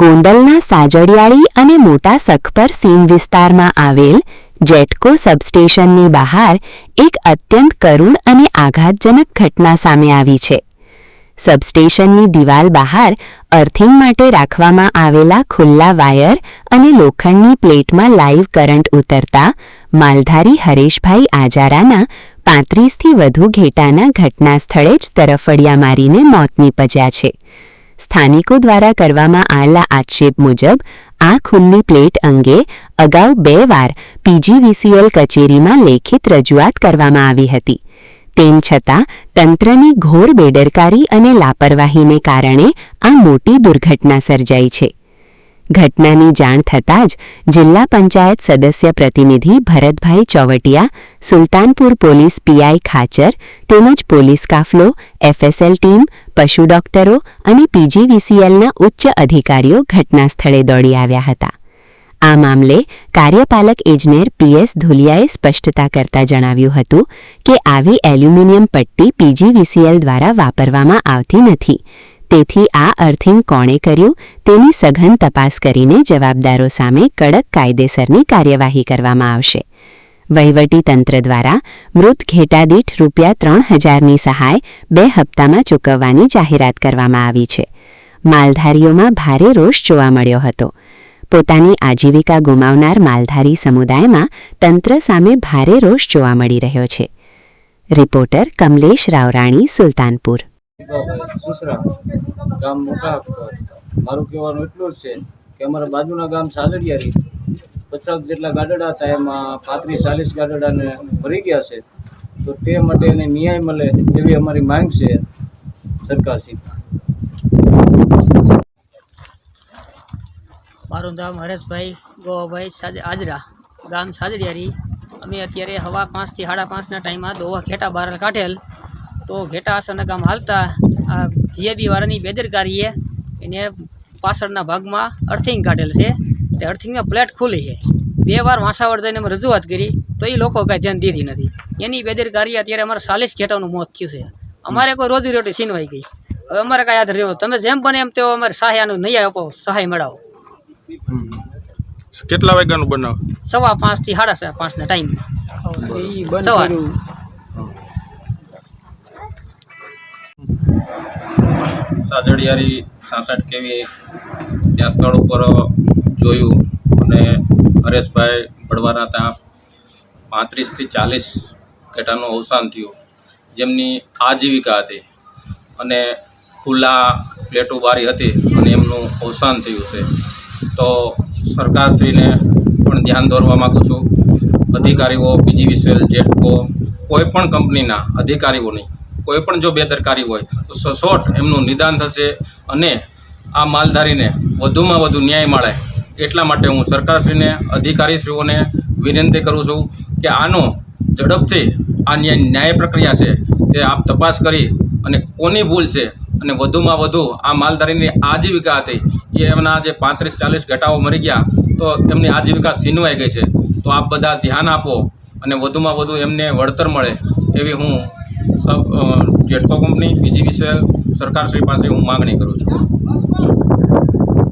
ગોંડલના સાજડિયાળી અને મોટા સખપર સીમ વિસ્તારમાં આવેલ જેટકો સબસ્ટેશનની બહાર એક અત્યંત કરુણ અને આઘાતજનક ઘટના સામે આવી છે। સબસ્ટેશનની દિવાલ બહાર અર્થિંગ માટે રાખવામાં આવેલા ખુલ્લા વાયર અને લોખંડની પ્લેટમાં લાઇવ કરંટ ઉતરતા માલધારી હરેશભાઈ આજારાના 35થી વધુ ઘેટાના ઘટના સ્થળે જ તરફડિયા મારીને મોત નીપજ્યા છે। સ્થાનિકો દ્વારા કરવામાં આવેલા આક્ષેપ મુજબ આ ખુલ્લી પ્લેટ અંગે અગાઉ 2 વાર પીજીવીસીએલ કચેરીમાં લેખિત રજૂઆત કરવામાં આવી હતી। તેમ છતાં તંત્રની ઘોર બેદરકારી અને લાપરવાહીને કારણે આ મોટી દુર્ઘટના સર્જાઈ છે। ઘટનાની જાણ થતાં જ જિલ્લા પંચાયત સદસ્ય પ્રતિનિધિ ભરતભાઈ ચોવટિયા, સુલતાનપુર પોલીસ પીઆઈ ખાચર તેમજ પોલીસ કાફલો, એફએસએલ ટીમ, પશુ ડોક્ટરો અને પીજીવીસીએલના ઉચ્ચ અધિકારીઓ ઘટના સ્થળે દોડી આવ્યા હતા। આ મામલે કાર્યપાલક ઇજનેર પીએસ ધુલિયાએ સ્પષ્ટતા કરતા જણાવ્યું હતું કે આવી એલ્યુમિનિયમ પટ્ટી પીજીવીસીએલ દ્વારા વાપરવામાં આવતી નથી। તેથી આ અર્થિંગ કોણે કર્યું તેની સઘન તપાસ કરીને જવાબદારો સામે કડક કાયદેસરની કાર્યવાહી કરવામાં આવશે। વહીવટી તંત્ર દ્વારા મૃત ઘેટા દીઠ ₹3000ની સહાય 2 હપ્તામાં ચૂકવવાની જાહેરાત કરવામાં આવી છે। માલધારીઓમાં ભારે રોષ જોવા મળ્યો હતો। પોતાની આજીવિકા ગુમાવનાર માલધારી સમુદાયમાં તંત્ર સામે ભારે રોષ જોવા મળી રહ્યો છે। રિપોર્ટર કમલેશ રાવરાણી, સુલતાનપુર। ગામ મોટા મારું કહેવાનું એટલું જ છે કે અમારા બાજુના ગામ સાજડિયારી 50 જેટલા ગાડડા હતા, એમાં 35-40 ગાડડાને ભરી ગયા છે। તો તે માટે એને ન્યાય મળે એવી અમારી માંગ છે સરકારશ્રી। મારું નામ હરેશભાઈ ગોવાભાઈ આજરા, ગામ સાજડિયારી। અમે અત્યારે હવા 5 થી 5:30ના ટાઈમમાં દોવા ઘેટા બહાર કાઢેલ, તો ઘેટા અચાનક આમ હાલતા આ જીએબી વાળાની બેદરકારીએ એને પાછળના ભાગમાં અર્થિંગ કાઢેલ છે। તે અર્થિંગમાં પ્લેટ ખુલી છે। 2 વાર વાંસાવડ જઈને અમે રજૂઆત કરી તો એ લોકો કાંઈ ધ્યાન દીધી નથી। એની બેદરકારી અત્યારે અમારે 40 ઘેટાનું મોત થયું છે। અમારે કોઈ રોજીરોટી છીનવાઈ ગઈ। હવે અમારે કાંઈ યાદ રહ્યો, તમે જેમ બને એમ તેઓ અમારે સહાયનું નહીં આપો, સહાય મળાવો। કેટલા વાગ્યાનું બનાવ? 5:15 થી 5:30ના ટાઈમ સવારે। સાજડિયારી 66 કેવી ત્યાં સ્થળ ઉપર જોયું અને હરેશભાઈ ભડવાના ત્યાં 35 થી 40 ઘેટાનું અવસાન થયું, જેમની આજીવિકા હતી અને ખુલ્લા પ્લેટો બારી હતી અને એમનું અવસાન થયું છે। તો સરકારશ્રીને પણ ધ્યાન દોરવા માગું છું। અધિકારીઓ, પીજીવીસીએલ, જેટકો, કોઈ પણ કંપનીના અધિકારીઓની કોઈ પણ જો બેદરકારી હોય તો સચોટ એમનું નિદાન થશે અને આ માલધારીને વધુમાં વધુ ન્યાય મળે એટલા માટે હું સરકારશ્રીને, અધિકારીશ્રીઓને વિનંતી કરું છું કે આનો ઝડપથી આ ન્યાય પ્રક્રિયા છે તે આપ તપાસ કરી અને કોની ભૂલ છે અને વધુમાં વધુ આ માલધારીની આજીવિકા હતી એ એમના જે 35-40 ઘેટાઓ મરી ગયા તો એમની આજીવિકા છીનવાઈ ગઈ છે। તો આપ બધા ધ્યાન આપો અને વધુમાં વધુ એમને વળતર મળે એવી હું જેટકો કંપની, પીજીવીસીએલ, સરકારશ્રી પાસે હું માગણી કરું છું।